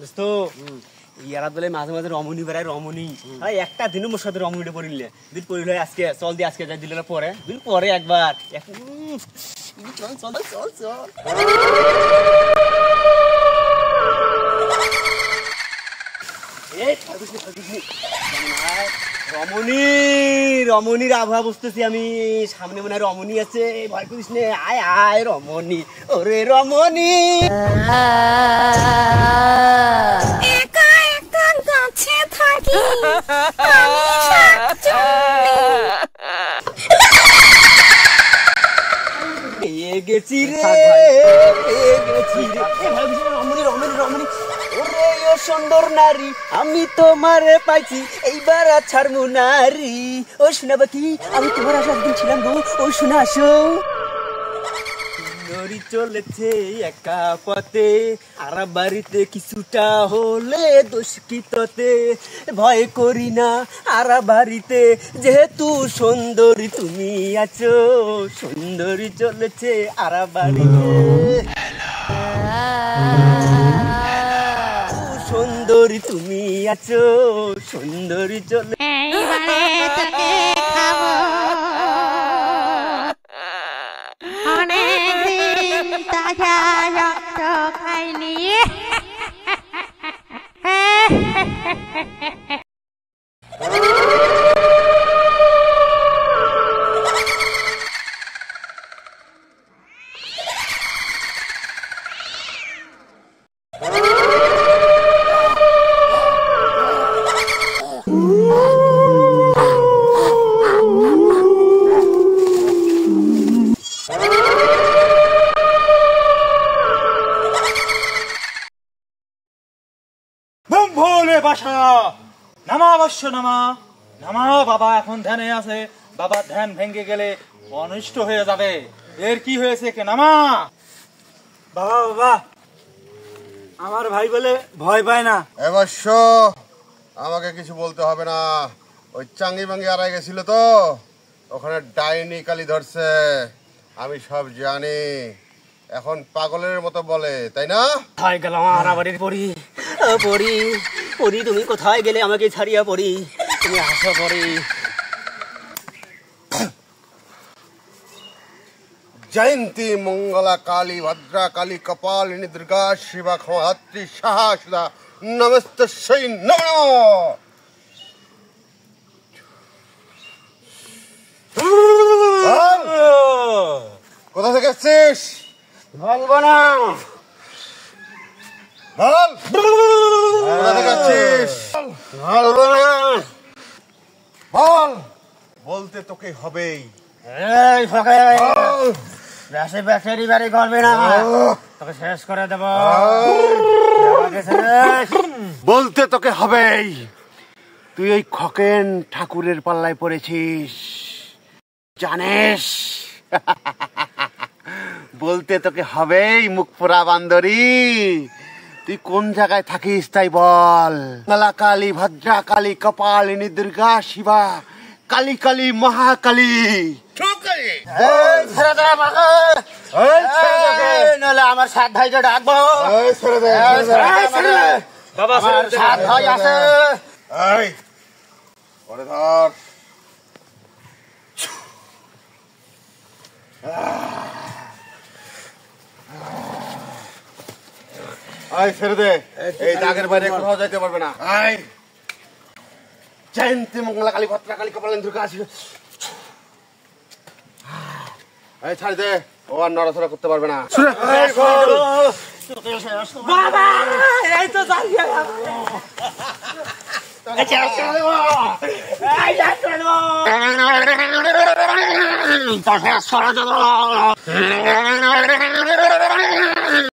দোস্ত ইয়ারা বলে মাঝে মাঝে রমণী বেড়ায় রমণী একটা দিনও মোর সাথে রমণীটা পড়িলে দিন পড়িল আজকে চল দিয়ে আজকে যাই দিলে পরে দিন পরে একবার চল চল চল চল রমণী রমণীর আবহাওয়া বুঝতেছি আমি সামনে মনে হয় রমণী আছে ভয় করিস নে আয় আয় রমণী ওরে রমণী একা একা গাছে থাকি গেছি রে গেছি রে রমণী রমণী রমণী ওরে ও সুন্দর নারী আমি তোমারে পাইছি এইবার আছার মুনারি ও শোনা বাকি আমি তোমার আশা একদিন ছিলাম গো ও শোনা আসো নড়ি চলেছে একা পথে আর বাড়িতে কিছুটা হলে দোষ কি তোতে ভয় করি না আর বাড়িতে যেহেতু সুন্দরী তুমি আছো সুন্দরী চলেছে আর বাড়িতে সুন্দরী তুমি আছো সুন্দরী চলে অনেকদিন তাজা রক্ত খাইনি ভোলে বাসা নামা অবশ্য নামা নামা বাবা এখন ধ্যানে আছে বাবা ধ্যান ভেঙে গেলে অনিষ্ট হয়ে যাবে এর কি হয়েছে কে নামা বাবা বাবা আমার ভাই বলে ভয় পায় না অবশ্য আমাকে কিছু বলতে হবে না ওই চাঙ্গি বাঙ্গি আড়াই গেছিল তো ওখানে ডাইনি কালি ধরছে আমি সব জানি এখন পাগলের মতো বলে তাই না কোথায় গেলাম আরাবাড়ির পড়ি পড়ি পড়ি তুমি কোথায় গেলে আমাকে ছাড়িয়া পড়ি তুমি আসো পড়ি জয়ন্তী মঙ্গলা কালী ভদ্রা কালী কপালিনী দুর্গা শিবা ক্ষমাত্রী সাহা সুধা নমস্তে সেই নমঃ কোথা থেকে এসছিস বলবো না বল কোথা থেকে এসছিস বলবো না বল বলতে তোকে হবেই এই ফাঁকা বেশি ব্যাটারি বাড়ি করবে না তোকে শেষ করে দেবো বলতে তোকে হবেই তুই ওই খকেন ঠাকুরের পাল্লায় পড়েছিস জানিস বলতে তোকে হবেই মুখ পোড়া বান্দরি তুই কোন জায়গায় থাকিস তাই বল কালা কালী ভদ্রা কালী কপালিনী দুর্গা শিবা কালী কালী মহাকালী নাহলে আমার সাত ভাইকে ডাকবো বাবা আমার সাত ভাই আছে ধর ছেড়ে দে এই দাগের বাইরে কোথাও যাইতে পারবে না জয়ন্তী মঙ্গলা কালী ভদ্রা কালী কপালেন দুর্গা আছে ছাড় দে ও আর নড়াচড়া করতে পারবে না বাবা এই তো দাঁড়িয়ে তোকে